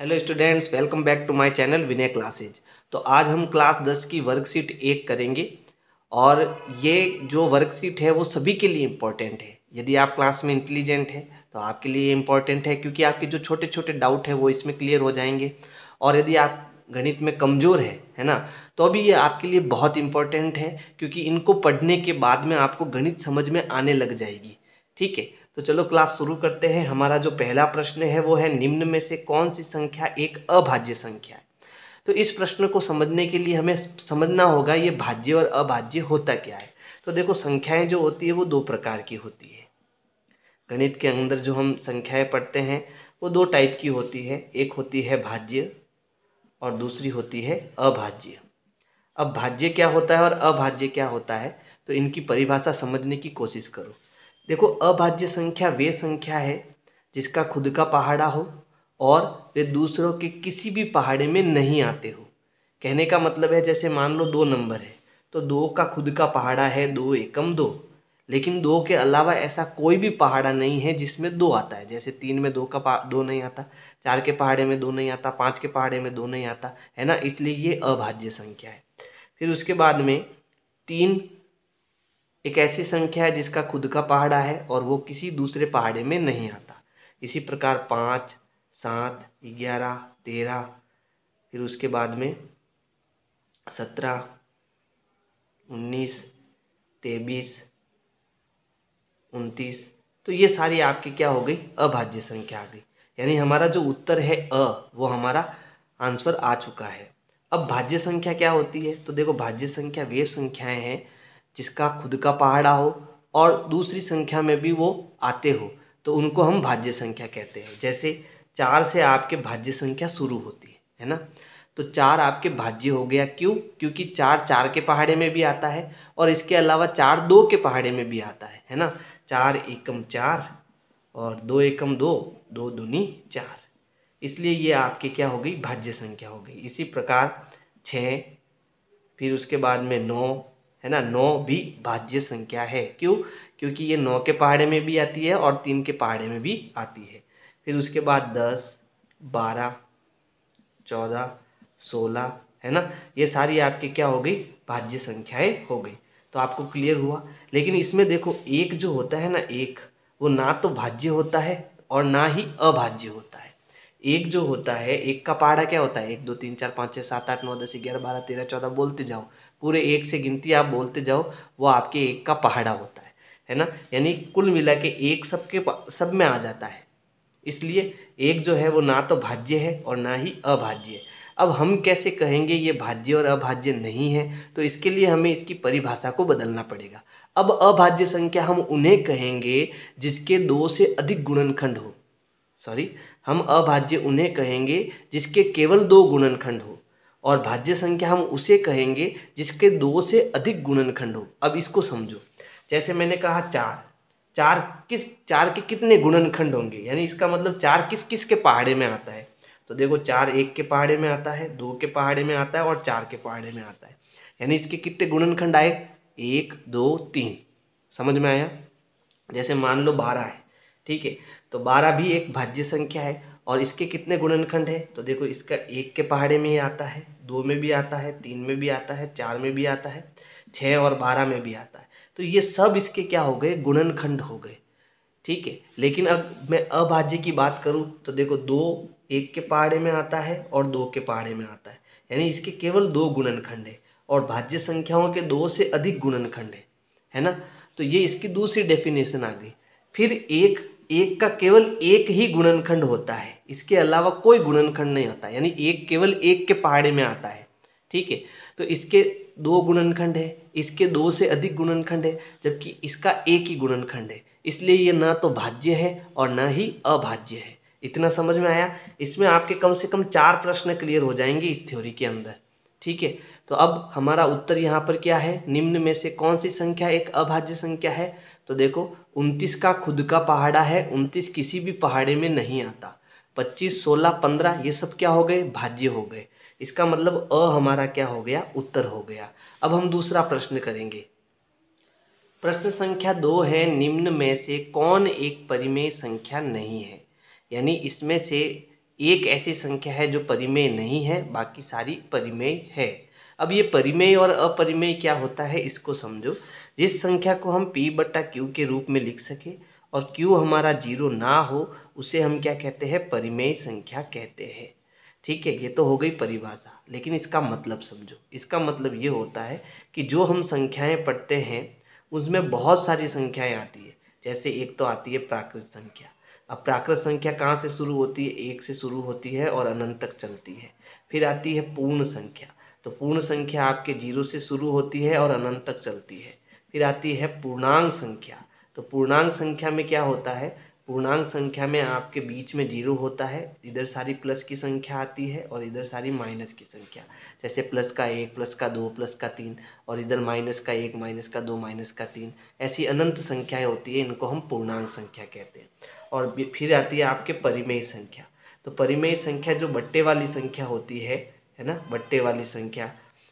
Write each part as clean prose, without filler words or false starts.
Hello students, welcome back to my channel Vinay classes. तो आज हम क्लास 10 की वर्कशीट 1 करेंगे और ये जो वर्कशीट है वो सभी के लिए इम्पोर्टेंट है। यदि आप क्लास में इंटेलिजेंट हैं तो आपके लिए इम्पोर्टेंट है, क्योंकि आपके जो छोटे छोटे डाउट है वो इसमें क्लियर हो जाएंगे। और यदि आप गणित में कमज़ोर है ना, तो अभी ये आपके लिए बहुत इम्पोर्टेंट है, क्योंकि इनको पढ़ने के बाद में आपको गणित समझ में आने लग जाएगी। ठीक है, तो चलो क्लास शुरू करते हैं। हमारा जो पहला प्रश्न है वो है, निम्न में से कौन सी संख्या एक अभाज्य संख्या है। तो इस प्रश्न को समझने के लिए हमें समझना होगा ये भाज्य और अभाज्य होता क्या है। तो देखो, संख्याएं जो होती है वो दो प्रकार की होती है। गणित के अंदर जो हम संख्याएं पढ़ते हैं वो दो टाइप की होती है, एक होती है भाज्य और दूसरी होती है अभाज्य। अब भाज्य क्या होता है और अभाज्य क्या होता है, तो इनकी परिभाषा समझने की कोशिश करो। देखो, अभाज्य संख्या वे संख्या है जिसका खुद का पहाड़ा हो और वे दूसरों के किसी भी पहाड़े में नहीं आते हो। कहने का मतलब है, जैसे मान लो 2 नंबर है तो 2 का खुद का पहाड़ा है 2 एकम 2, लेकिन 2 के अलावा ऐसा कोई भी पहाड़ा नहीं है जिसमें 2 आता है। जैसे 3 में 2 नहीं आता, 4 के पहाड़े में 2 नहीं आता, 5 के पहाड़े में 2 नहीं आता, है ना। इसलिए ये अभाज्य संख्या है। फिर उसके बाद में 3 एक ऐसी संख्या है जिसका खुद का पहाड़ा है और वो किसी दूसरे पहाड़े में नहीं आता। इसी प्रकार 5, 7, 11, 13, फिर उसके बाद में 17, 19, 23, 29, तो ये सारी आपकी क्या हो गई, अभाज्य संख्या आ गई। यानी हमारा जो उत्तर है वो हमारा आंसर आ चुका है। अब भाज्य संख्या क्या होती है, तो देखो, भाज्य संख्या वे संख्याएं हैं जिसका खुद का पहाड़ा हो और दूसरी संख्या में भी वो आते हो, तो उनको हम भाज्य संख्या कहते हैं। जैसे 4 से आपके भाज्य संख्या शुरू होती है ना, तो 4 आपके भाज्य हो गया। क्यों? क्योंकि 4 के पहाड़े में भी आता है और इसके अलावा 4 2 के पहाड़े में भी आता है ना। 4 एकम 4 और 2 एकम 2, 2 दूनी 4, इसलिए ये आपकी क्या हो गई, भाज्य संख्या हो गई। इसी प्रकार 6, फिर उसके बाद में 9, है ना। 9 भी भाज्य संख्या है। क्यों? क्योंकि ये 9 के पहाड़े में भी आती है और 3 के पहाड़े में भी आती है। फिर उसके बाद 10, 12, 14, 16, है ना। ये सारी आपकी क्या हो गई, भाज्य संख्याएं हो गई। तो आपको क्लियर हुआ। लेकिन इसमें देखो, एक जो होता है ना, एक, वो ना तो भाज्य होता है और ना ही अभाज्य होता है। एक जो होता है, एक का पहाड़ा क्या होता है, 1 2 3 4 5 6 7 8 9 10 11 12 13 14 बोलते जाओ, पूरे एक से गिनती आप बोलते जाओ, वो आपके एक का पहाड़ा होता है ना। यानी कुल मिला के एक सब में आ जाता है। इसलिए एक जो है वो ना तो भाज्य है और ना ही अभाज्य है। अब हम कैसे कहेंगे ये भाज्य और अभाज्य नहीं है, तो इसके लिए हमें इसकी परिभाषा को बदलना पड़ेगा। अब अभाज्य संख्या हम उन्हें कहेंगे जिसके 2 से अधिक गुणनखंड हो। सॉरी, हम अभाज्य उन्हें कहेंगे जिसके केवल 2 गुणनखंड हो, और भाज्य संख्या हम उसे कहेंगे जिसके 2 से अधिक गुणनखंड हो। अब इसको समझो। जैसे मैंने कहा 4, 4 के कितने गुणनखंड होंगे, यानी इसका मतलब 4 किस किस के पहाड़े में आता है। तो देखो, 4 1 के पहाड़े में आता है, 2 के पहाड़े में आता है और 4 के पहाड़े में आता है। यानी इसके कितने गुणनखंड आए, 1 2 3। समझ में आया। जैसे मान लो 12 है, ठीक है, तो 12 भी एक भाज्य संख्या है और इसके कितने गुणनखंड है, तो देखो, इसका 1 के पहाड़े में ही आता है, 2 में भी आता है, 3 में भी आता है, 4 में भी आता है, 6 और 12 में भी आता है। तो ये सब इसके क्या हो गए, गुणनखंड हो गए। ठीक है, लेकिन अब मैं अभाज्य की बात करूं तो देखो, 2 1 के पहाड़े में आता है और 2 के पहाड़े में आता है, यानी इसके केवल 2 गुणनखंड है। और भाज्य संख्याओं के 2 से अधिक गुणनखंड है ना। तो ये इसकी दूसरी डेफिनेशन आ गई। फिर एक का केवल एक ही गुणनखंड होता है, इसके अलावा कोई गुणनखंड नहीं आता, यानी एक केवल 1 के पहाड़े में आता है। ठीक है, तो इसके 2 गुणनखंड है, इसके 2 से अधिक गुणनखंड है, जबकि इसका एक ही गुणनखंड है। इसलिए ये ना तो भाज्य है और ना ही अभाज्य है। इतना समझ में आया। इसमें आपके कम से कम 4 प्रश्न क्लियर हो जाएंगे इस थ्योरी के अंदर। ठीक है, तो अब हमारा उत्तर यहाँ पर क्या है, निम्न में से कौन सी संख्या एक अभाज्य संख्या है। तो देखो, 29 का खुद का पहाड़ा है, 29 किसी भी पहाड़े में नहीं आता। 25 16 15 ये सब क्या हो गए, भाज्य हो गए। इसका मतलब हमारा क्या हो गया, उत्तर हो गया। अब हम दूसरा प्रश्न करेंगे। प्रश्न संख्या 2 है, निम्न में से कौन एक परिमेय संख्या नहीं है। यानी इसमें से एक ऐसी संख्या है जो परिमेय नहीं है, बाकी सारी परिमेय है। अब ये परिमेय और अपरिमेय क्या होता है इसको समझो। जिस संख्या को हम p बटा q के रूप में लिख सके और q हमारा 0 ना हो, उसे हम क्या कहते हैं, परिमेय संख्या कहते हैं। ठीक है, ये तो हो गई परिभाषा, लेकिन इसका मतलब समझो। इसका मतलब ये होता है कि जो हम संख्याएं पढ़ते हैं उसमें बहुत सारी संख्याएं आती है। जैसे एक तो आती है प्राकृत संख्या। अब प्राकृत संख्या कहाँ से शुरू होती है, 1 से शुरू होती है और अनंत तक चलती है। फिर आती है पूर्ण संख्या, तो पूर्ण संख्या आपके 0 से शुरू होती है और अनंत तक चलती है। फिर आती है पूर्णांक संख्या, तो पूर्णांक संख्या में क्या होता है, पूर्णांक संख्या में आपके बीच में 0 होता है, इधर सारी प्लस की संख्या आती है और इधर सारी माइनस की संख्या। जैसे प्लस का 1, प्लस का 2, प्लस का 3, और इधर माइनस का 1, माइनस का 2, माइनस का 3। ऐसी अनंत संख्याएं होती है, इनको हम पूर्णांक संख्या कहते हैं। और फिर आती है आपके परिमेय संख्या। तो परिमेय संख्या जो बट्टे वाली संख्या होती है ना, बट्टे वाली संख्या,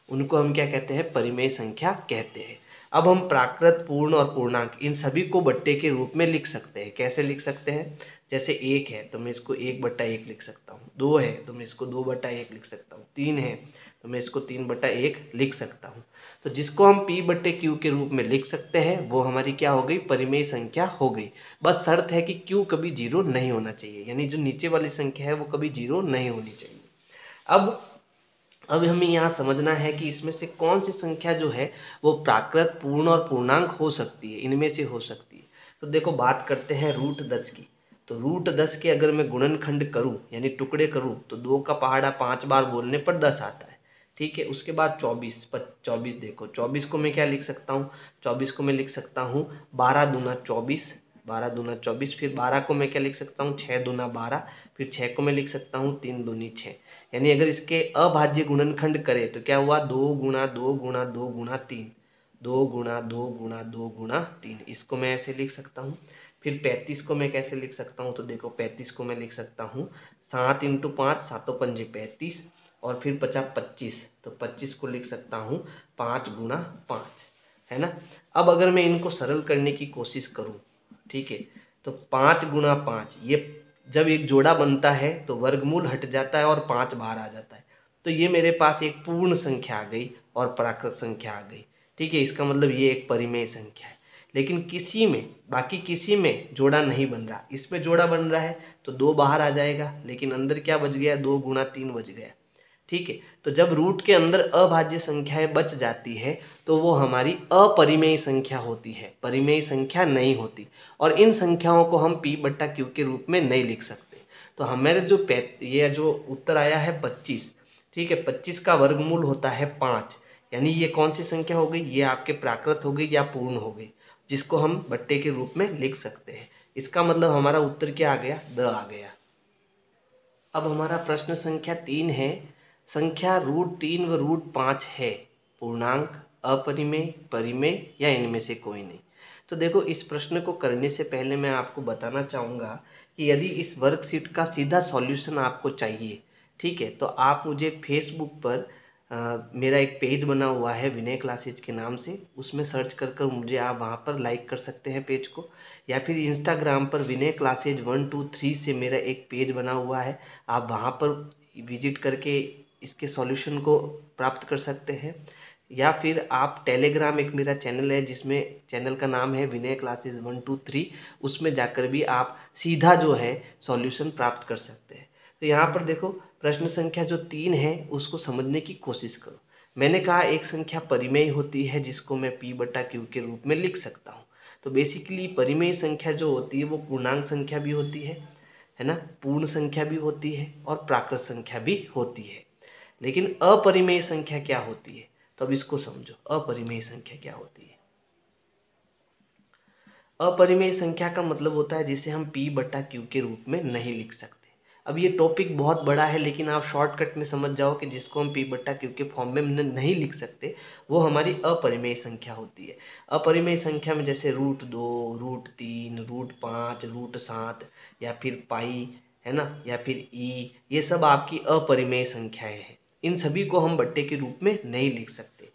उनको हम क्या कहते हैं, परिमेय संख्या कहते हैं। अब हम प्राकृत, पूर्ण और पूर्णांक इन सभी को बट्टे के रूप में लिख सकते हैं। कैसे लिख सकते हैं, जैसे 1 है तो मैं इसको 1/1 लिख सकता हूँ, 2 है तो मैं इसको 2/1 लिख सकता हूँ, 3 है तो मैं इसको 3/1 लिख सकता हूँ। तो जिसको हम p/q के रूप में लिख सकते हैं वो हमारी क्या हो गई, परिमेय संख्या हो गई। बस शर्त है कि q कभी 0 नहीं होना चाहिए, यानी जो नीचे वाली संख्या है वो कभी 0 नहीं होनी चाहिए। अब हमें यहाँ समझना है कि इसमें से कौन सी संख्या जो है वो प्राकृत, पूर्ण और पूर्णांक हो सकती है, इनमें से हो सकती है। तो देखो बात करते हैं √10 की। तो √10 के अगर मैं गुणनखंड करूँ यानी टुकड़े करूँ तो 2 का पहाड़ा 5 बार बोलने पर 10 आता है। ठीक है, उसके बाद 24 देखो, 24 को मैं क्या लिख सकता हूँ, 24 को मैं लिख सकता हूँ 12 दूना 24, 12 दूना 24। फिर 12 को मैं क्या लिख सकता हूँ, 6 दूना 12। फिर 6 को मैं लिख सकता हूँ 3 दूनी 6। यानी अगर इसके अभाज्य गुणनखंड करें तो क्या हुआ, 2 गुणा 2 गुणा 2 गुणा 3, 2 गुणा 2 गुणा 2 गुणा 3, इसको मैं ऐसे लिख सकता हूँ। फिर 35 को मैं कैसे लिख सकता हूँ, तो देखो 35 को मैं लिख सकता हूँ 7 × 5, 7 पंजे 35, और फिर 50 25, तो 25 को लिख सकता हूँ 5 गुणा 5, है ना। अब अगर मैं इनको सरल करने की कोशिश करूँ, ठीक है, तो 5 गुणा 5, ये जब एक जोड़ा बनता है तो वर्गमूल हट जाता है और 5 बाहर आ जाता है। तो ये मेरे पास एक पूर्ण संख्या आ गई और प्राकृत संख्या आ गई। ठीक है, इसका मतलब ये एक परिमेय संख्या है। लेकिन बाकी किसी में जोड़ा नहीं बन रहा। इसमें जोड़ा बन रहा है तो 2 बाहर आ जाएगा, लेकिन अंदर क्या बच गया, 2 गुणा 3 बच गया। ठीक है, तो जब रूट के अंदर अभाज्य संख्याएं बच जाती है तो वो हमारी अपरिमेय संख्या होती है, परिमेय संख्या नहीं होती। और इन संख्याओं को हम p/q के रूप में नहीं लिख सकते। तो हमारे ये जो उत्तर आया है 25, ठीक है, 25 का वर्गमूल होता है 5। यानी ये कौन सी संख्या हो गई, ये आपके प्राकृत हो गई या पूर्ण हो गई, जिसको हम बट्टे के रूप में लिख सकते हैं। इसका मतलब हमारा उत्तर क्या आ गया, द आ गया। अब हमारा प्रश्न संख्या 3 है, संख्या √3 व √5 है, पूर्णांक, अपरिमेय, परिमेय या इनमें से कोई नहीं। तो देखो इस प्रश्न को करने से पहले मैं आपको बताना चाहूँगा कि यदि इस वर्कशीट का सीधा सॉल्यूशन आपको चाहिए, ठीक है, तो आप मुझे फेसबुक पर मेरा एक पेज बना हुआ है विनय क्लासेज के नाम से, उसमें सर्च कर मुझे आप वहाँ पर लाइक कर सकते हैं पेज को। या फिर इंस्टाग्राम पर विनय क्लासेज 1 2 3 से मेरा एक पेज बना हुआ है, आप वहाँ पर विजिट करके इसके सॉल्यूशन को प्राप्त कर सकते हैं। या फिर आप टेलीग्राम, एक मेरा चैनल है जिसमें चैनल का नाम है विनय क्लासेज 1 2 3, उसमें जाकर भी आप सीधा जो है सॉल्यूशन प्राप्त कर सकते हैं। तो यहाँ पर देखो प्रश्न संख्या जो 3 है उसको समझने की कोशिश करो। मैंने कहा एक संख्या परिमेय होती है जिसको मैं p/q के रूप में लिख सकता हूँ। तो बेसिकली परिमेय संख्या जो होती है वो पूर्णांक संख्या भी होती है ना, पूर्ण संख्या भी होती है और प्राकृत संख्या भी होती है। लेकिन अपरिमेय संख्या क्या होती है, तो अब इसको समझो, अपरिमेय संख्या क्या होती है। अपरिमेय संख्या का मतलब होता है जिसे हम p/q के रूप में नहीं लिख सकते। अब ये टॉपिक बहुत बड़ा है, लेकिन आप शॉर्टकट में समझ जाओ कि जिसको हम p/q के फॉर्म में नहीं लिख सकते वो हमारी अपरिमेय संख्या होती है। अपरिमेय संख्या में जैसे √2, √3, √5, √7 या फिर पाई, है ना, या फिर ई, ये सब आपकी अपरिमेय संख्याएं हैं। इन सभी को हम बट्टे के रूप में नहीं लिख सकते।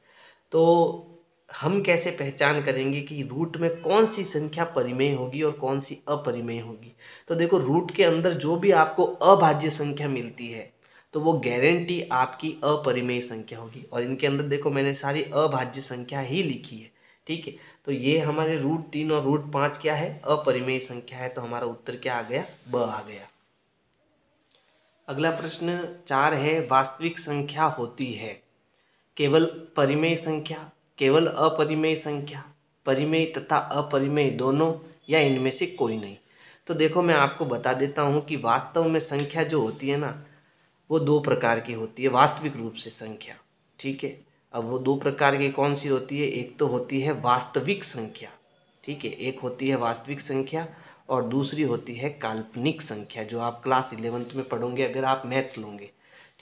तो हम कैसे पहचान करेंगे कि रूट में कौन सी संख्या परिमेय होगी और कौन सी अपरिमेय होगी? तो देखो, रूट के अंदर जो भी आपको अभाज्य संख्या मिलती है तो वो गारंटी आपकी अपरिमेय संख्या होगी। और इनके अंदर देखो, मैंने सारी अभाज्य संख्या ही लिखी है, ठीक है। तो ये हमारे √3 और √5 क्या है? अपरिमेय संख्या है। तो हमारा उत्तर क्या आ गया? ब आ गया। अगला प्रश्न 4 है, वास्तविक संख्या होती है केवल परिमेय संख्या, केवल अपरिमेय संख्या, परिमेय तथा अपरिमेय दोनों, या इनमें से कोई नहीं। तो देखो, मैं आपको बता देता हूँ कि वास्तव में संख्या जो होती है ना, वो दो प्रकार की होती है वास्तविक रूप से संख्या, ठीक है। अब वो दो प्रकार की कौन सी होती है? एक तो होती है वास्तविक संख्या, ठीक है, एक होती है वास्तविक संख्या और दूसरी होती है काल्पनिक संख्या, जो आप क्लास 11th में पढ़ोगे अगर आप मैथ्स लोगे,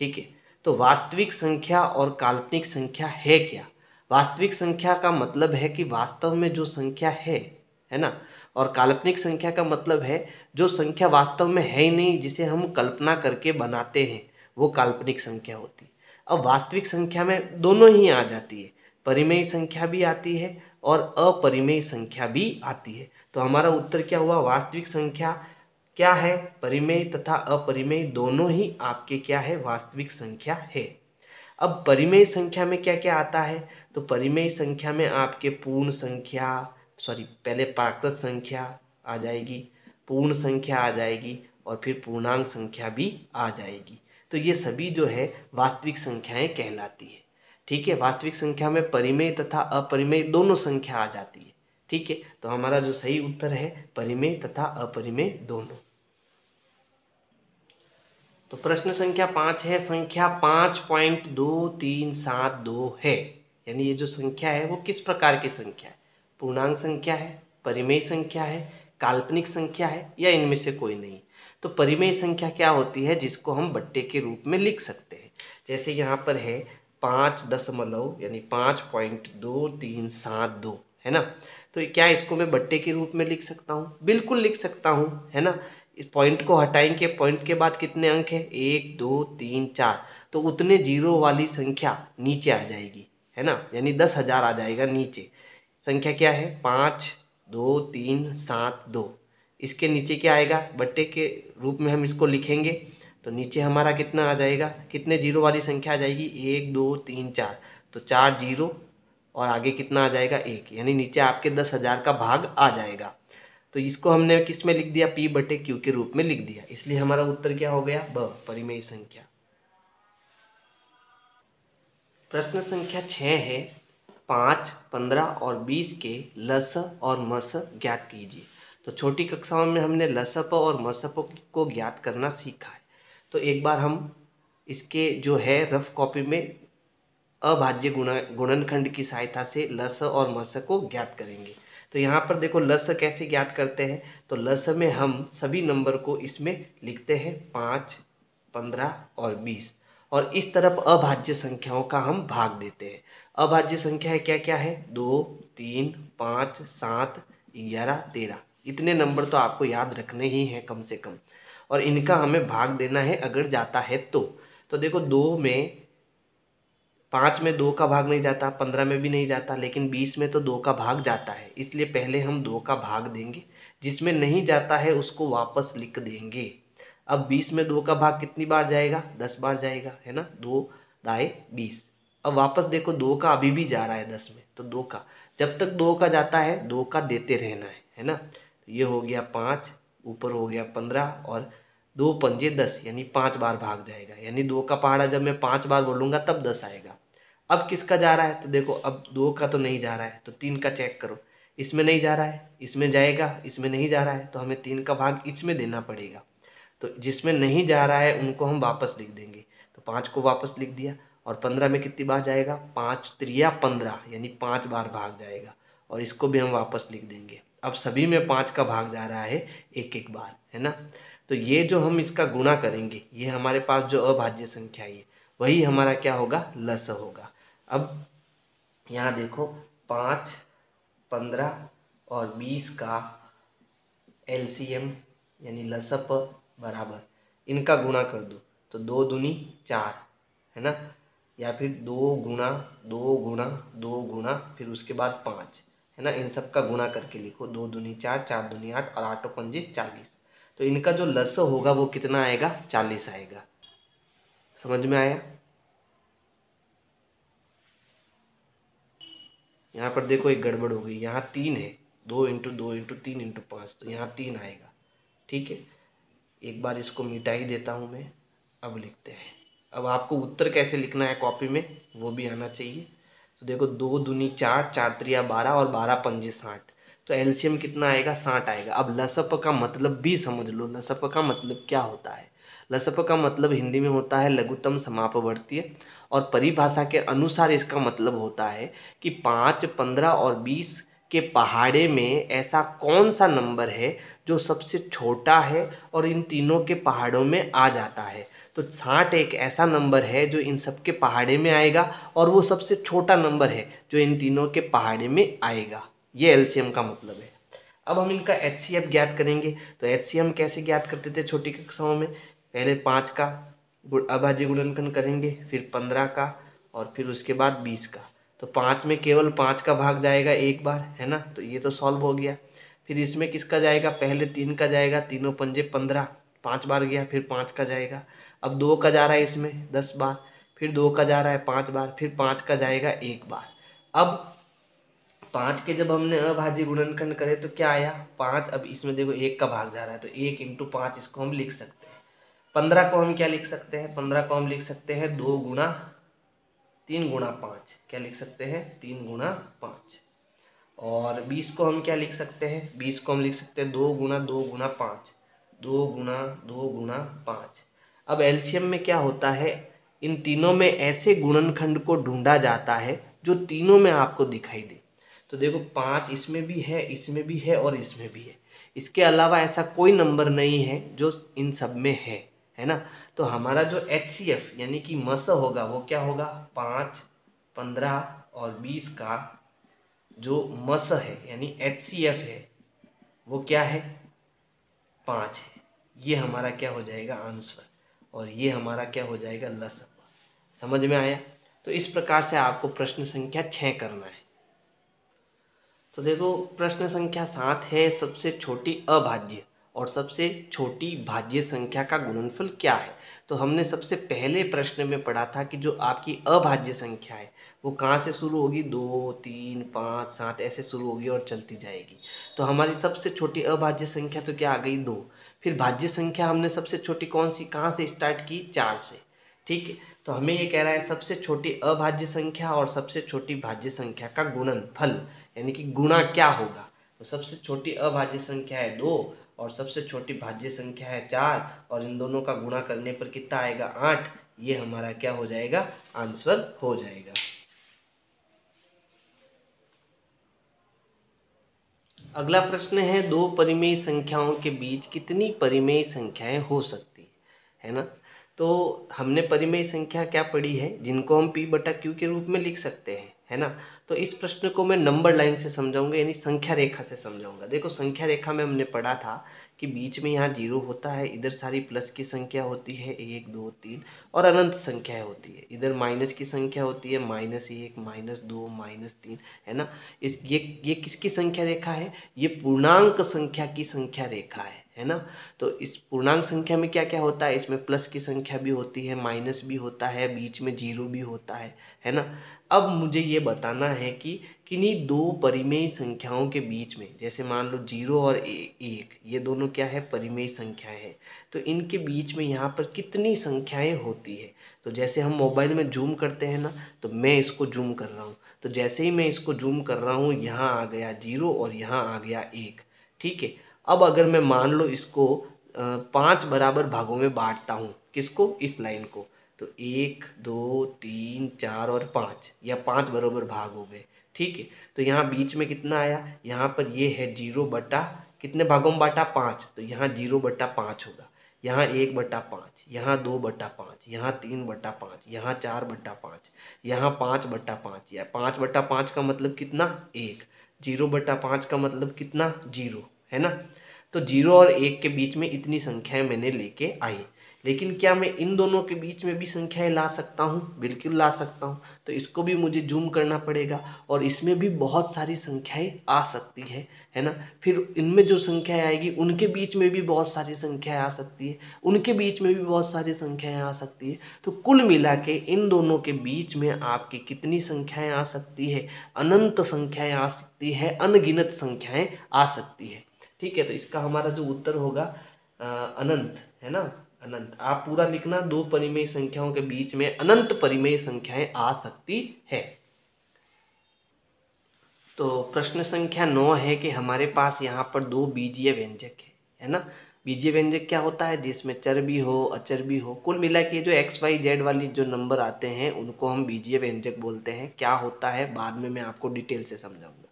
ठीक है। तो वास्तविक संख्या और काल्पनिक संख्या है क्या? वास्तविक संख्या का मतलब है कि वास्तव में जो संख्या है ना, और काल्पनिक संख्या का मतलब है जो संख्या वास्तव में है ही नहीं, जिसे हम कल्पना करके बनाते हैं, वो काल्पनिक संख्या होती है। अब वास्तविक संख्या में दोनों ही आ जाती है, परिमेय संख्या भी आती है और अपरिमेय संख्या भी आती है। तो हमारा उत्तर क्या हुआ? वास्तविक संख्या क्या है? परिमेय तथा अपरिमेय दोनों ही आपके क्या है? वास्तविक संख्या है। अब परिमेय संख्या में क्या क्या आता है? तो परिमेय संख्या में आपके पूर्ण संख्या, पहले प्राकृत संख्या आ जाएगी, पूर्ण संख्या आ जाएगी और फिर पूर्णांक संख्या भी आ जाएगी। तो ये सभी जो है वास्तविक संख्याएं कहलाती है, ठीक है। वास्तविक संख्या में परिमेय तथा अपरिमेय दोनों संख्या आ जाती है, ठीक है। तो हमारा जो सही उत्तर है परिमेय तथा अपरिमेय दोनों। तो प्रश्न संख्या 5 है, संख्या 5.2372 है, यानी ये जो संख्या है वो किस प्रकार की संख्या है? पूर्णांक संख्या है, परिमेय संख्या है, काल्पनिक संख्या है, या इनमें से कोई नहीं? तो परिमेय संख्या क्या होती है? जिसको हम बट्टे के रूप में लिख सकते हैं। जैसे यहाँ पर है 5 दशमलव यानी 5.2372, है ना। तो क्या इसको मैं बट्टे के रूप में लिख सकता हूँ? बिल्कुल लिख सकता हूँ, है ना। इस पॉइंट को हटाएंगे, पॉइंट के बाद कितने अंक है? 1 2 3 4, तो उतने जीरो वाली संख्या नीचे आ जाएगी, है ना, यानी 10,000 आ जाएगा नीचे। संख्या क्या है? 52372। इसके नीचे क्या आएगा? बट्टे के रूप में हम इसको लिखेंगे तो नीचे हमारा कितना आ जाएगा? कितने जीरो वाली संख्या आ जाएगी? 1 2 3 4, तो 4 जीरो और आगे कितना आ जाएगा? 1, यानी नीचे आपके 10,000 का भाग आ जाएगा। तो इसको हमने किस में लिख दिया? P/Q के रूप में लिख दिया, इसलिए हमारा उत्तर क्या हो गया? ब, परिमेय संख्या। प्रश्न संख्या 6 है, 5, 15 और 20 के लस और मस ज्ञात कीजिए। तो छोटी कक्षाओं में हमने लसप और मसप को ज्ञात करना सीखा है। तो एक बार हम इसके जो है रफ कॉपी में अभाज्य गुणनखंड की सहायता से लस और मस को ज्ञात करेंगे। तो यहाँ पर देखो, लस कैसे ज्ञात करते हैं? तो लस में हम सभी नंबर को इसमें लिखते हैं 5, 15 और 20, और इस तरफ अभाज्य संख्याओं का हम भाग देते हैं। अभाज्य संख्या क्या क्या है? 2, 3, 5, 7, 11, 13। इतने नंबर तो आपको याद रखने ही हैं कम से कम, और इनका हमें भाग देना है अगर जाता है तो। तो देखो, 5 में 2 का भाग नहीं जाता, 15 में भी नहीं जाता, लेकिन 20 में तो 2 का भाग जाता है, इसलिए पहले हम 2 का भाग देंगे। जिसमें नहीं जाता है उसको वापस लिख देंगे। अब 20 में 2 का भाग कितनी बार जाएगा? 10 बार जाएगा, है ना। 2 दाए 20। अब वापस देखो, 2 का अभी भी जा रहा है 10 में, तो 2 का, जब तक 2 का जाता है 2 का देते रहना है ना। तो ये हो गया 5, ऊपर हो गया 15 और 2 पंजे 10, यानी 5 बार भाग जाएगा, यानी 2 का पहाड़ा जब मैं 5 बार बोलूँगा तब 10 आएगा। अब किसका जा रहा है? तो देखो, अब 2 का तो नहीं जा रहा है, तो 3 का चेक करो, इसमें नहीं जा रहा है, इसमें जाएगा, इसमें नहीं जा रहा है, तो हमें 3 का भाग इसमें देना पड़ेगा। तो जिसमें नहीं जा रहा है उनको हम वापस लिख देंगे। तो 5 को वापस लिख दिया, और 15 में कितनी बार जाएगा? 5 त्रिया 15, यानी 5 बार भाग जाएगा, और इसको भी हम वापस लिख देंगे। अब सभी में 5 का भाग जा रहा है एक एक बार, है ना। तो ये जो हम इसका गुणा करेंगे, ये हमारे पास जो अभाज्य संख्या है वही हमारा क्या होगा? लस होगा। अब यहाँ देखो, 5, 15 और 20 का एलसीएम यानी लसप बराबर, इनका गुणा कर दो तो 2 दूनी 4, है ना। या फिर 2 गुना फिर उसके बाद 5, है ना। इन सब का गुणा करके लिखो, 2 दूनी 4, 4 दूनी 8 और 8 पंजे 40। तो इनका जो लस होगा वो कितना आएगा, 40 आएगा। समझ में आया। यहाँ पर देखो एक गड़बड़ हो गई, यहाँ 3 है, 2 इंटू 2 इंटू 3 इंटू 5, तो यहाँ 3 आएगा। ठीक है, एक बार इसको मिटा ही देता हूँ मैं। अब लिखते हैं। अब आपको उत्तर कैसे लिखना है कॉपी में वो भी आना चाहिए। तो देखो 2 दूनी 4, 4 त्रिया 12 और 12 पंजे 60। तो एलसीएम कितना आएगा, 60 आएगा। अब लसप का मतलब भी समझ लो, लसप का मतलब क्या होता है। लसप का मतलब हिंदी में होता है लघुत्तम समापवर्तीय, और परिभाषा के अनुसार इसका मतलब होता है कि 5, 15 और 20 के पहाड़े में ऐसा कौन सा नंबर है जो सबसे छोटा है और इन तीनों के पहाड़ों में आ जाता है। तो 60 एक ऐसा नंबर है जो इन सब के पहाड़े में आएगा और वो सबसे छोटा नंबर है जो इन तीनों के पहाड़े में आएगा। ये एलसीएम का मतलब है। अब हम इनका एचसीएफ ज्ञात करेंगे। तो एचसीएफ कैसे ज्ञात करते थे छोटी कक्षाओं में, पहले 5 का अभाज्य गुणनखंड करेंगे, फिर 15 का और फिर उसके बाद 20 का। तो 5 में केवल 5 का भाग जाएगा एक बार, है ना। तो ये तो सॉल्व हो गया। फिर इसमें किसका जाएगा, पहले 3 का जाएगा, तीनों पंजे 15, 5 बार गया, फिर 5 का जाएगा। अब 2 का जा रहा है इसमें 10 बार, फिर 2 का जा रहा है 5 बार, फिर 5 का जाएगा 1 बार। अब 5 के जब हमने अभाज्य गुणनखंड करे तो क्या आया, 5। अब इसमें देखो 1 का भाग जा रहा है, तो 1 इंटू 5 इसको हम लिख सकते हैं। 15 को हम क्या लिख सकते हैं, 15 को हम लिख सकते हैं 2 गुना 3 गुना 5, क्या लिख सकते हैं, 3 गुना 5। और 20 को हम क्या लिख सकते हैं, 20 को हम लिख सकते हैं 2 गुना 2 गुना 5, 2 गुना 2 गुना 5। अब एलसीएम में क्या होता है, इन तीनों में ऐसे गुणनखंड को ढूंढा जाता है जो तीनों में आपको दिखाई दे। तो देखो 5 इसमें भी है, इसमें भी है और इसमें भी है। इसके अलावा ऐसा कोई नंबर नहीं है जो इन सब में है ना। तो हमारा जो एचसीएफ यानी कि मस होगा वो क्या होगा, 5, 15 और 20 का जो मस है यानी एचसीएफ है वो क्या है, 5 है। ये हमारा क्या हो जाएगा, आंसर। और ये हमारा क्या हो जाएगा, लसप। समझ में आया। तो इस प्रकार से आपको प्रश्न संख्या 6 करना है। तो देखो प्रश्न संख्या 7 है, सबसे छोटी अभाज्य और सबसे छोटी भाज्य संख्या का गुणनफल क्या है। तो हमने सबसे पहले प्रश्न में पढ़ा था कि जो आपकी अभाज्य संख्या है वो कहाँ से शुरू होगी, 2, 3, 5, 7 ऐसे शुरू होगी और चलती जाएगी। तो हमारी सबसे छोटी अभाज्य संख्या तो क्या आ गई, 2। फिर भाज्य संख्या हमने सबसे छोटी कौन सी, कहाँ से स्टार्ट की, 4 से। ठीक है, तो हमें ये कह रहा है सबसे छोटी अभाज्य संख्या और सबसे छोटी भाज्य संख्या का गुणनफल यानी कि गुणा क्या होगा। तो सबसे छोटी अभाज्य संख्या है 2 और सबसे छोटी भाज्य संख्या है 4 और इन दोनों का गुणा करने पर कितना आएगा, 8। ये हमारा क्या हो जाएगा, आंसर हो जाएगा। अगला प्रश्न है, 2 परिमेय संख्याओं के बीच कितनी परिमेय संख्याएं हो सकती है ना। तो हमने परिमेय संख्या क्या पढ़ी है, जिनको हम p बटा q के रूप में लिख सकते हैं, है ना। तो इस प्रश्न को मैं नंबर लाइन से समझाऊंगा यानी संख्या रेखा से समझाऊंगा। देखो संख्या रेखा में हमने पढ़ा था कि बीच में यहाँ 0 होता है, इधर सारी प्लस की संख्या होती है 1, 2, 3 और अनंत संख्याएं होती है। इधर माइनस की संख्या होती है -1, -2, -3, है ना। ये किसकी संख्या रेखा है, ये पूर्णांक संख्या की संख्या रेखा है ना। तो इस पूर्णांक संख्या में क्या क्या होता है, इसमें प्लस की संख्या भी होती है, माइनस भी होता है, बीच में 0 भी होता है ना। अब मुझे ये बताना है कि किन्हीं 2 परिमेय संख्याओं के बीच में, जैसे मान लो 0 और 1, ये दोनों क्या है, परिमेय संख्याएं हैं। तो इनके बीच में यहाँ पर कितनी संख्याएं होती है। तो जैसे हम मोबाइल में जूम करते हैं ना, तो मैं इसको जूम कर रहा हूँ, तो जैसे ही मैं इसको जूम कर रहा हूँ यहाँ आ गया 0 और यहाँ आ गया 1। ठीक है, अब अगर मैं मान लो इसको 5 बराबर भागों में बांटता हूँ, किसको, इस लाइन को, तो 1, 2, 3, 4 और 5, या 5 बराबर भाग हो गए। ठीक है, तो यहाँ बीच में कितना आया, यहाँ पर ये है 0 बटा कितने भागों में बांटा, 5, तो यहाँ 0 बटा 5 होगा, यहाँ 1 बटा 5, यहाँ 2 बटा 5, यहाँ 3 बटा 5, यहाँ 4 बटा 5, यहाँ 5 बटा 5, या 5 बटा 5 का मतलब कितना, 1, 0 बटा 5 का मतलब कितना, 0, है ना। तो 0 और 1 के बीच में इतनी संख्याएं मैंने लेके आई। लेकिन क्या मैं इन दोनों के बीच में भी संख्याएं ला सकता हूँ? बिल्कुल ला सकता हूँ। तो इसको भी मुझे जूम करना पड़ेगा और इसमें भी बहुत सारी संख्याएं आ सकती है ना। फिर इनमें जो संख्याएं आएगी उनके बीच में भी बहुत सारी संख्याएं आ सकती है, उनके बीच में भी बहुत सारी संख्याएं आ सकती है। तो कुल मिला के इन दोनों के बीच में आपकी कितनी संख्याएं आ सकती है? अनंत संख्याएं आ सकती है, अनगिनत संख्याएं आ सकती है। ठीक है, तो इसका हमारा जो उत्तर होगा अनंत, है ना, अनंत। आप पूरा लिखना, दो परिमेय संख्याओं के बीच में अनंत परिमेय संख्याएं आ सकती है। तो प्रश्न संख्या 9 है कि हमारे पास यहाँ पर दो बीजीय व्यंजक है ना। बीजीय व्यंजक क्या होता है? जिसमें चर भी हो, अचर भी हो। कुल मिला के जो एक्स वाई जेड वाली जो नंबर आते हैं उनको हम बीजीय व्यंजक बोलते हैं। क्या होता है बाद में मैं आपको डिटेल से समझाऊंगा।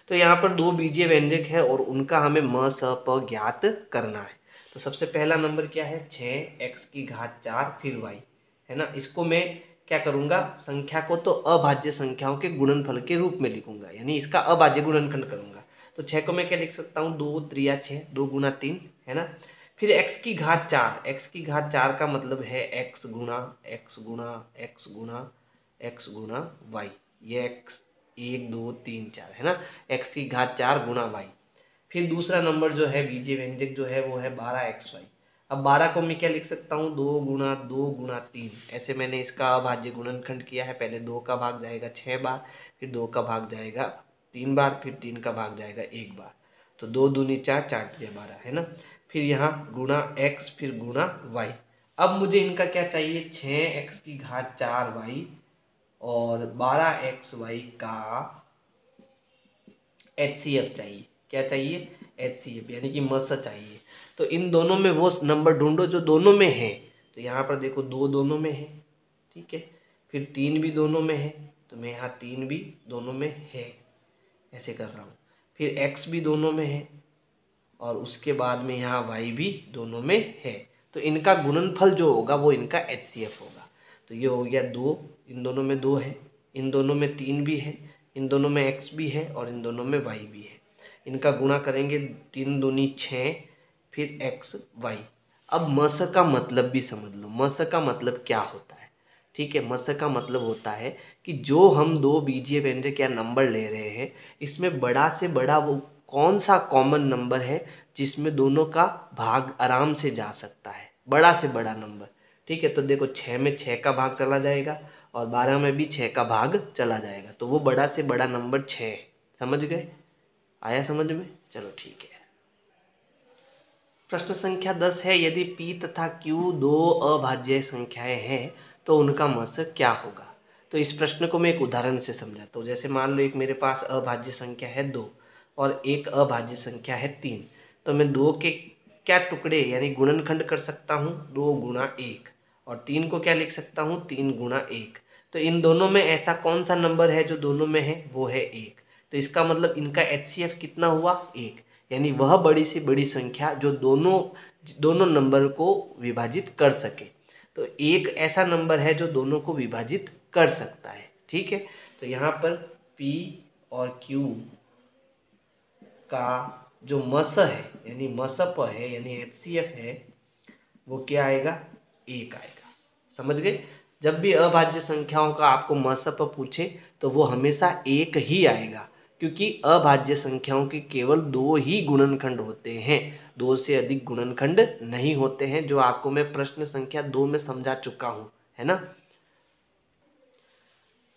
तो यहाँ पर दो बीजीय व्यंजक है और उनका हमें म स प ज्ञात करना है। तो सबसे पहला नंबर क्या है? 6x⁴ फिर y, है ना। इसको मैं क्या करूंगा? संख्या को तो अभाज्य संख्याओं के गुणनफल के रूप में लिखूंगा, यानी इसका अभाज्य गुणनखंड करूंगा। तो 6 को मैं क्या लिख सकता हूँ? 2 3 6, 2 गुना 3, है ना। फिर x⁴, x⁴ का मतलब है x गुणा x गुणा x गुणा x गुणा y। ये x 1 2 3 4 है ना, x⁴ गुणा y। फिर दूसरा नंबर जो है बीजीय व्यंजक जो है वो है 12xy। अब 12 को मैं क्या लिख सकता हूँ? 2 गुणा 2 गुणा 3। ऐसे मैंने इसका अभाज्य गुणनखंड किया है। पहले 2 का भाग जाएगा 6 बार, फिर 2 का भाग जाएगा 3 बार, फिर 3 का भाग जाएगा 1 बार। तो 2 दूनी 4, 4 तिया 12, है ना। फिर यहाँ गुणा x, फिर गुणा y। अब मुझे इनका क्या चाहिए? 6x⁴y और 12xy का HCF चाहिए। क्या चाहिए? HCF, यानी कि मस चाहिए। तो इन दोनों में वो नंबर ढूंढो जो दोनों में है। तो यहाँ पर देखो 2 दोनों में है, ठीक है। फिर 3 भी दोनों में है, तो मैं यहाँ 3 भी दोनों में है, ऐसे कर रहा हूँ। फिर x भी दोनों में है और उसके बाद में यहाँ y भी दोनों में है। तो इनका गुणनफल जो होगा वो इनका HCF होगा। तो ये हो गया 2, इन दोनों में 2 है, इन दोनों में 3 भी है, इन दोनों में x भी है और इन दोनों में y भी है। इनका गुणा करेंगे 3 दूनी 6, फिर x y। अब मस का मतलब भी समझ लो। मस का मतलब क्या होता है? ठीक है, मस का मतलब होता है कि जो हम दो बीजीय व्यंजक या नंबर ले रहे हैं, इसमें बड़ा से बड़ा वो कौन सा कॉमन नंबर है जिसमें दोनों का भाग आराम से जा सकता है, बड़ा से बड़ा नंबर। ठीक है, तो देखो 6 में 6 का भाग चला जाएगा और 12 में भी 6 का भाग चला जाएगा। तो वो बड़ा से बड़ा नंबर 6 है। समझ गए? आया समझ में? चलो ठीक है। प्रश्न संख्या 10 है, यदि P तथा Q दो अभाज्य संख्याएं हैं तो उनका मस क्या होगा? तो इस प्रश्न को मैं एक उदाहरण से समझाता हूँ। जैसे मान लो एक मेरे पास अभाज्य संख्या है 2 और एक अभाज्य संख्या है 3। तो मैं 2 के क्या टुकड़े यानी गुणनखंड कर सकता हूँ? 2 गुणा 1। और 3 को क्या लिख सकता हूँ? 3 गुणा 1। तो इन दोनों में ऐसा कौन सा नंबर है जो दोनों में है? वो है 1। तो इसका मतलब इनका HCF कितना हुआ? 1। यानी वह बड़ी से बड़ी संख्या जो दोनों नंबर को विभाजित कर सके। तो एक ऐसा नंबर है जो दोनों को विभाजित कर सकता है। ठीक है, तो यहाँ पर P और Q का जो मस है यानी मसप है यानी HCF है वो क्या आएगा? 1 आएगा। समझ गए? जब भी अभाज्य संख्याओं का आपको मसप पूछे तो वो हमेशा 1 ही आएगा, क्योंकि अभाज्य संख्याओं के केवल 2 ही गुणनखंड होते हैं, 2 से अधिक गुणनखंड नहीं होते हैं, जो आपको मैं प्रश्न संख्या 2 में समझा चुका हूं, है ना।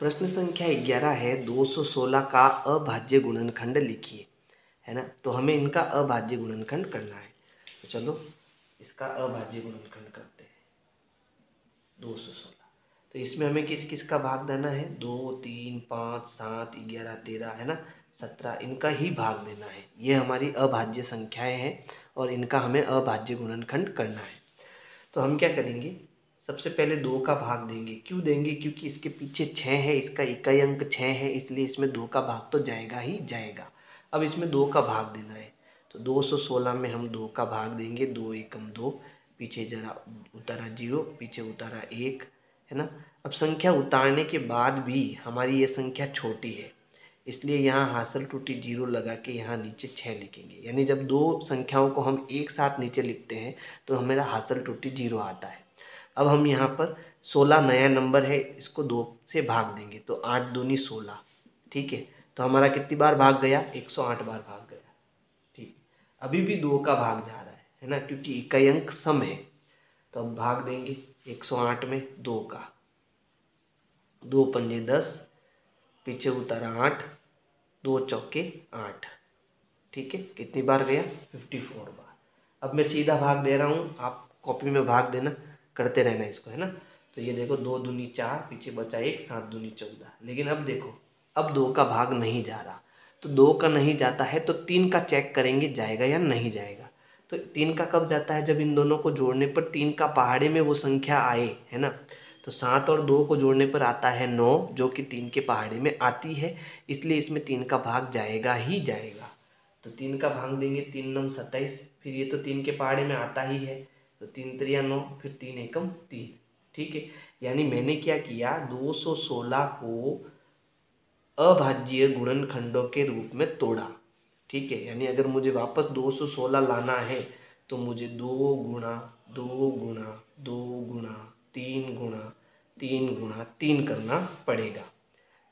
प्रश्न संख्या 11 है, 216 का अभाज्य गुणनखंड लिखिए, है ना। तो हमें इनका अभाज्य गुणनखंड करना है। तो चलो इसका अभाज्य गुणनखंड करते हैं। 216, तो इसमें हमें किस किस का भाग देना है? 2 3 5 7 11 13, है ना, 17, इनका ही भाग देना है। ये हमारी अभाज्य संख्याएं हैं और इनका हमें अभाज्य गुणनखंड करना है। तो हम क्या करेंगे? सबसे पहले 2 का भाग देंगे। क्यों देंगे? क्योंकि इसके पीछे 6 है, इसका इकाई अंक 6 है, इसलिए इसमें 2 का भाग तो जाएगा ही जाएगा। अब इसमें 2 का भाग देना है, तो 216 में हम 2 का भाग देंगे। 2 एकम 2, पीछे जरा उतारा 0, पीछे उतारा 1, है ना। अब संख्या उतारने के बाद भी हमारी ये संख्या छोटी है, इसलिए यहाँ हासिल त्रुटि 0 लगा के यहाँ नीचे 6 लिखेंगे। यानी जब दो संख्याओं को हम एक साथ नीचे लिखते हैं तो हमारा हासिल त्रुटि 0 आता है। अब हम यहाँ पर 16 नया नंबर है, इसको 2 से भाग देंगे तो 8 दूनी 16, ठीक है। तो हमारा कितनी बार भाग गया, 108 बार भाग गया, ठीक। अभी भी 2 का भाग जा रहा है ना, क्योंकि इकाई अंक सम है। तो अब भाग देंगे 108 में 2 का, 2 पंजे 10, पीछे उतारा 8, 2 चौके 8, ठीक है। कितनी बार गया, 54 बार। अब मैं सीधा भाग दे रहा हूँ, आप कॉपी में भाग देना, करते रहना इसको, है ना। तो ये देखो 2 दूनी 4, पीछे बचा 1, 7 दूनी 14। लेकिन अब देखो, अब 2 का भाग नहीं जा रहा, तो 2 का नहीं जाता है तो 3 का चेक करेंगे जाएगा या नहीं जाएगा। तो 3 का कब जाता है, जब इन दोनों को जोड़ने पर 3 का पहाड़े में वो संख्या आए, है ना। तो 7 और 2 को जोड़ने पर आता है 9, जो कि 3 के पहाड़े में आती है, इसलिए इसमें 3 का भाग जाएगा ही जाएगा। तो 3 का भाग देंगे, 3 9 27, फिर ये तो 3 के पहाड़े में आता ही है, तो 3 3 9, फिर 3 एकम 3, ठीक है। यानी मैंने क्या किया, 216 को अभाज्य गुणनखंडों के रूप में तोड़ा, ठीक है। यानी अगर मुझे वापस 216 लाना है तो मुझे 2 गुणा 2 गुणा 2 गुणा 3 गुणा 3 गुणा 3 करना पड़ेगा,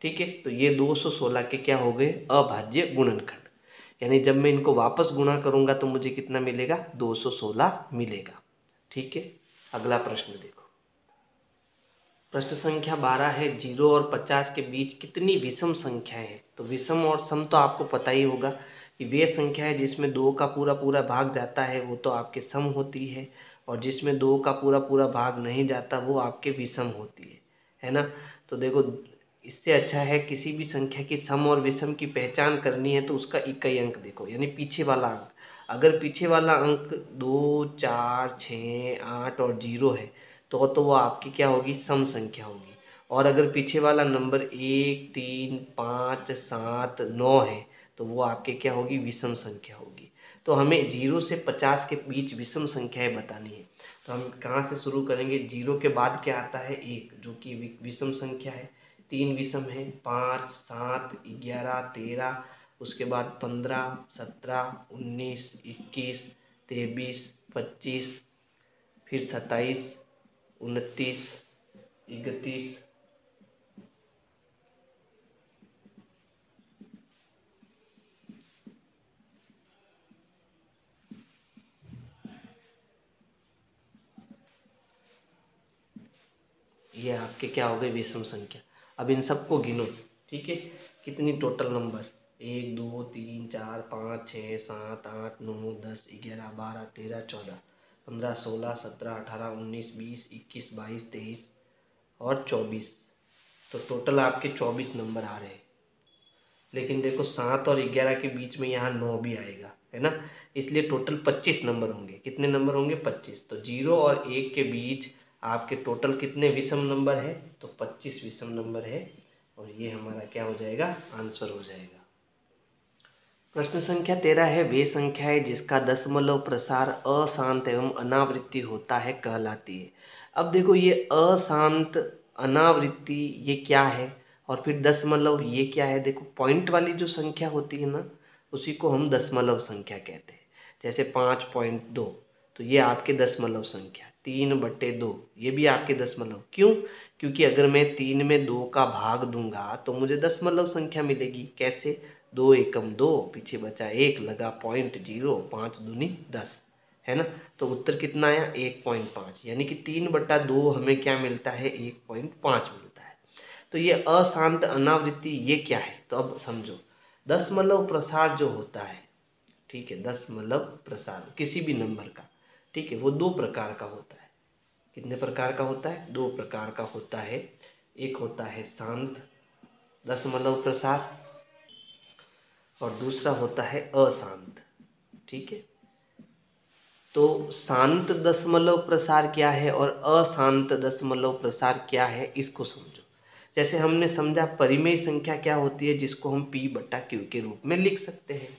ठीक है। तो ये 216 के क्या हो गए, अभाज्य गुणनखंड। यानी जब मैं इनको वापस गुणा करूंगा तो मुझे कितना मिलेगा, 216 मिलेगा, ठीक है। अगला प्रश्न देखो, प्रश्न संख्या 12 है, 0 और 50 के बीच कितनी विषम संख्याएं हैं। तो विषम और सम तो आपको पता ही होगा कि वे संख्या है जिसमें 2 का पूरा पूरा भाग जाता है वो तो आपके सम होती है, और जिसमें 2 का पूरा पूरा भाग नहीं जाता वो आपके विषम होती है ना। तो देखो, इससे अच्छा है किसी भी संख्या की सम और विषम की पहचान करनी है तो उसका इकाई अंक देखो, यानी पीछे वाला अंक। अगर पीछे वाला अंक 2 4 6 8 और 0 है तो वो आपकी क्या होगी, सम संख्या होगी। और अगर पीछे वाला नंबर 1 3 5 7 9 है तो वो आपके क्या होगी, विषम संख्या होगी। तो हमें 0 से 50 के बीच विषम संख्याएं बतानी है। तो हम कहाँ से शुरू करेंगे, 0 के बाद क्या आता है, 1, जो कि विषम संख्या है। 3 विषम है, 5 7 11 13, उसके बाद 15 17 19 21 23 25, फिर 27 29 31, ये आपके क्या हो गए, विषम संख्या। अब इन सबको गिनो, ठीक है। कितनी टोटल नंबर, 1 2 3 4 5 6 7 8 9 10 11 12 13 14 15 16 17 18 19 20 21 22 23 और 24। तो टोटल आपके 24 नंबर आ रहे हैं। लेकिन देखो 7 और 11 के बीच में यहाँ 9 भी आएगा, है ना। इसलिए टोटल 25 नंबर होंगे। कितने नंबर होंगे, 25। तो 0 और 1 के बीच आपके टोटल कितने विषम नंबर है, तो 25 विषम नंबर है। और ये हमारा क्या हो जाएगा, आंसर हो जाएगा। प्रश्न संख्या 13 है, वे संख्या है जिसका दशमलव प्रसार अशांत एवं अनावृत्ति होता है कहलाती है। अब देखो, ये अशांत अनावृत्ति ये क्या है, और फिर दशमलव ये क्या है। देखो, पॉइंट वाली जो संख्या होती है ना, उसी को हम दशमलव संख्या कहते हैं। जैसे 5.2, तो ये आपके दशमलव संख्या। 3/2 ये भी आपके दशमलव। क्यों, क्योंकि अगर मैं 3 में 2 का भाग दूंगा तो मुझे दशमलव संख्या मिलेगी। कैसे, 2 एकम 2, पीछे बचा 1, लगा पॉइंट 0, 5 दूनी 10, है ना। तो उत्तर कितना आया, 1.5। यानी कि 3/2 हमें क्या मिलता है, 1.5 मिलता है। तो ये अशांत अनावृत्ति ये क्या है, तो अब समझो। दशमलव प्रसार जो होता है, ठीक है, दशमलव प्रसार किसी भी नंबर का, ठीक है, वो 2 प्रकार का होता है। कितने प्रकार का होता है, 2 प्रकार का होता है। एक होता है शांत दशमलव प्रसार और दूसरा होता है अशांत, ठीक है। तो शांत दशमलव प्रसार क्या है और अशांत दशमलव प्रसार क्या है, इसको समझो। जैसे हमने समझा परिमेय संख्या क्या होती है, जिसको हम P/Q के रूप में लिख सकते हैं।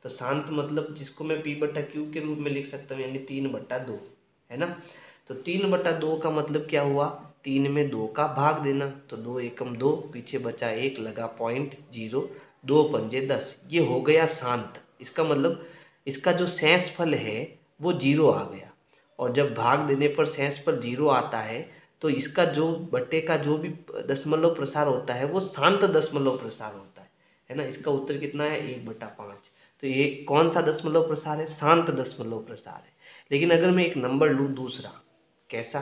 तो शांत मतलब जिसको मैं P/Q के रूप में लिख सकता हूँ, यानी 3/2, है ना। तो 3/2 का मतलब क्या हुआ, 3 में 2 का भाग देना। तो 2 एकम 2, पीछे बचा 1, लगा पॉइंट 0, 2 पंजे 10, ये हो गया शांत। इसका मतलब इसका जो शेषफल है वो 0 आ गया। और जब भाग देने पर शेष पर 0 आता है तो इसका जो बट्टे का जो भी दशमलव प्रसार होता है वो शांत दशमलव प्रसार होता है ना। इसका उत्तर कितना है 1/5। तो ये कौन सा दशमलव प्रसार है, शांत दशमलव प्रसार है। लेकिन अगर मैं एक नंबर लूँ दूसरा, कैसा,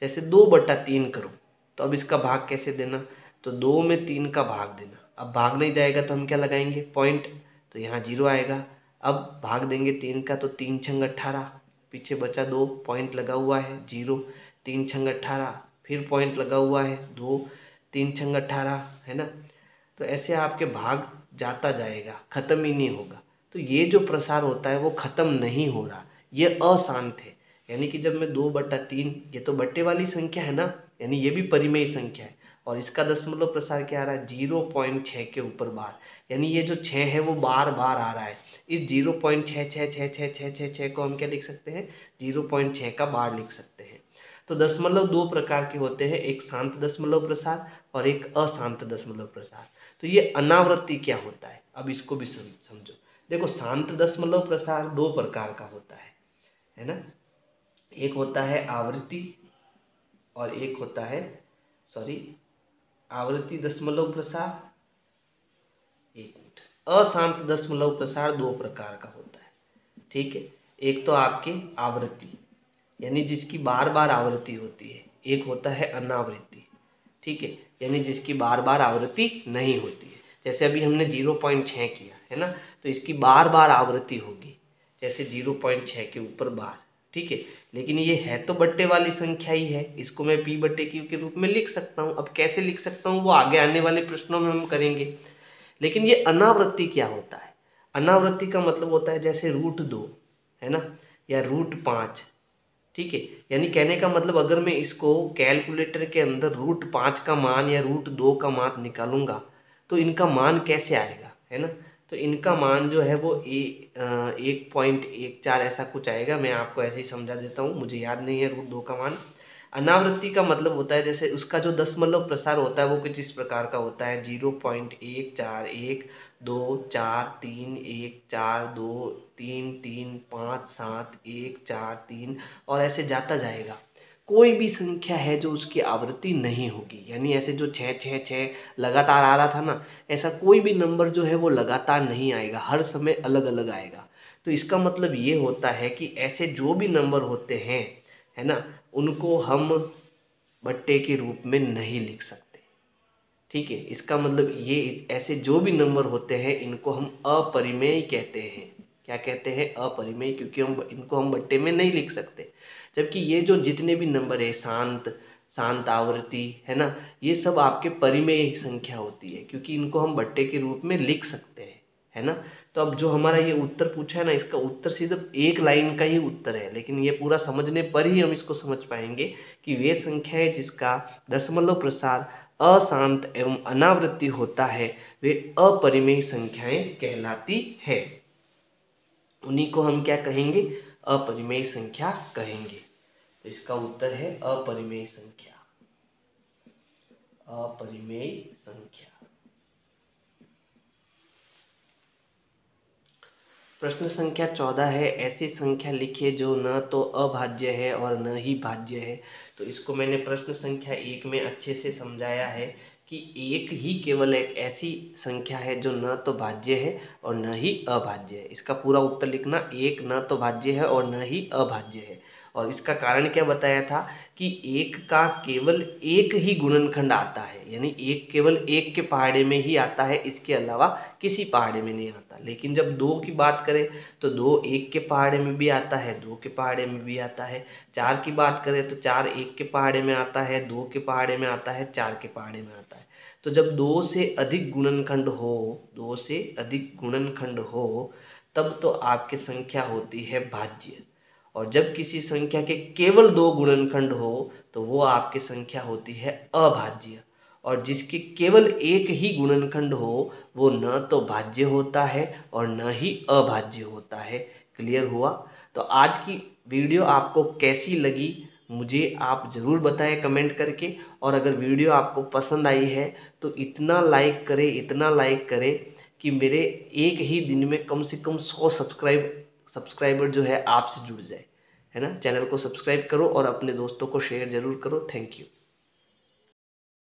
जैसे 2/3 करूँ, तो अब इसका भाग कैसे देना, तो 2 में 3 का भाग देना। अब भाग नहीं जाएगा तो हम क्या लगाएंगे, पॉइंट, तो यहाँ 0 आएगा। अब भाग देंगे 3 का तो 3 छंग 18, पीछे बचा 2, पॉइंट लगा हुआ है 0, 3 छंग 18, फिर पॉइंट लगा हुआ है 2, 3 छंग 18, है ना। तो ऐसे आपके भाग जाता जाएगा, खत्म ही नहीं होगा। तो ये जो प्रसार होता है वो खत्म नहीं हो रहा, ये अशांत है। यानी कि जब मैं 2/3, ये तो बट्टे वाली संख्या है ना, यानी ये भी परिमेय संख्या है, और इसका दशमलव प्रसार क्या आ रहा है 0.6 के ऊपर बार, यानी ये जो 6 है वो बार बार आ रहा है। इस 0.6666666 को हम क्या लिख सकते हैं, 0.6 का बार लिख सकते हैं। तो दशमलव दो प्रकार के होते हैं, एक शांत दशमलव प्रसार और एक अशांत दशमलव प्रसार। तो ये अनावृत्ति क्या होता है, अब इसको भी समझो। देखो, शांत दशमलव प्रसार दो प्रकार का होता है ना। एक होता है आवृत्ति और एक होता है आवृत्ति दशमलव प्रसार। एक मिनट, अशांत दशमलव प्रसार दो प्रकार का होता है, ठीक है। एक तो आपके आवृत्ति, यानी जिसकी बार बार आवृत्ति होती है। एक होता है अनावृत्ति, ठीक है, यानी जिसकी बार बार आवृत्ति नहीं होती है। जैसे अभी हमने 0.6 किया है ना, तो इसकी बार बार आवृत्ति होगी, जैसे 0.6 के ऊपर बार, ठीक है। लेकिन ये है तो बट्टे वाली संख्या ही है, इसको मैं p/q के रूप में लिख सकता हूँ। अब कैसे लिख सकता हूँ वो आगे आने वाले प्रश्नों में हम करेंगे। लेकिन ये अनावृत्ति क्या होता है, अनावृत्ति का मतलब होता है जैसे √2 है ना, या √5, ठीक है। यानी कहने का मतलब अगर मैं इसको कैलकुलेटर के अंदर √5 का मान या √2 का मान निकालूंगा तो इनका मान कैसे आएगा, है ना। तो इनका मान जो है वो 1.14 ऐसा कुछ आएगा। मैं आपको ऐसे ही समझा देता हूँ, मुझे याद नहीं है √2 का मान। अनावृत्ति का मतलब होता है जैसे उसका जो दशमलव प्रसार होता है वो कुछ इस प्रकार का होता है, 0.141 2 4 3 1 4 2 3 3 5 7 1 4 3 और ऐसे जाता जाएगा। कोई भी संख्या है जो उसकी आवृत्ति नहीं होगी, यानी ऐसे जो 6 लगातार आ रहा था ना, ऐसा कोई भी नंबर जो है वो लगातार नहीं आएगा, हर समय अलग अलग आएगा। तो इसका मतलब ये होता है कि ऐसे जो भी नंबर होते हैं, है ना, उनको हम बट्टे के रूप में नहीं लिख सकते, ठीक है। इसका मतलब ये ऐसे जो भी नंबर होते हैं इनको हम अपरिमेय कहते हैं। क्या कहते हैं, अपरिमेय, क्योंकि इनको हम बट्टे में नहीं लिख सकते। जबकि ये जो जितने भी नंबर है, शांत आवृत्ति, है ना, ये सब आपके परिमेय संख्या होती है, क्योंकि इनको हम बट्टे के रूप में लिख सकते हैं, है ना। तो अब जो हमारा ये उत्तर पूछा है ना, इसका उत्तर सिर्फ एक लाइन का ही उत्तर है, लेकिन ये पूरा समझने पर ही हम इसको समझ पाएंगे कि वे संख्याएं जिसका दशमलव प्रसार अशांत एवं अनावृत्ति होता है वे अपरिमेय संख्याएं कहलाती है। उन्हीं को हम क्या कहेंगे, अपरिमेय संख्या कहेंगे। तो इसका उत्तर है अपरिमेय संख्या, अपरिमेय संख्या। प्रश्न संख्या 14 है, ऐसी संख्या लिखिए जो न तो अभाज्य है और न ही भाज्य है। तो इसको मैंने प्रश्न संख्या 1 में अच्छे से समझाया है कि एक ही केवल एक ऐसी संख्या है जो न तो भाज्य है और न ही अभाज्य है। इसका पूरा उत्तर लिखना, एक न तो भाज्य है और न ही अभाज्य है। और इसका कारण क्या बताया था कि एक का केवल एक ही गुणनखंड आता है, यानी एक केवल एक के पहाड़े में ही आता है, इसके अलावा किसी पहाड़े में नहीं आता। लेकिन जब दो की बात करें तो दो एक के पहाड़े में भी आता है, दो के पहाड़े में भी आता है। चार की बात करें तो चार एक के पहाड़े में आता है, दो के पहाड़े में आता है, चार के पहाड़े में आता है। तो जब दो से अधिक गुणनखंड हो, दो से अधिक गुणनखंड हो, तब तो आपकी संख्या होती है भाज्य। और जब किसी संख्या के केवल दो गुणनखंड हो तो वो आपकी संख्या होती है अभाज्य। और जिसके केवल एक ही गुणनखंड हो वो न तो भाज्य होता है और न ही अभाज्य होता है। क्लियर हुआ। तो आज की वीडियो आपको कैसी लगी मुझे आप ज़रूर बताएं कमेंट करके। और अगर वीडियो आपको पसंद आई है तो इतना लाइक करें, इतना लाइक करें कि मेरे एक ही दिन में कम से कम 100 सब्सक्राइबर जो है आपसे जुड़ जाए, है ना। चैनल को सब्सक्राइब करो और अपने दोस्तों को शेयर जरूर करो। Thank you.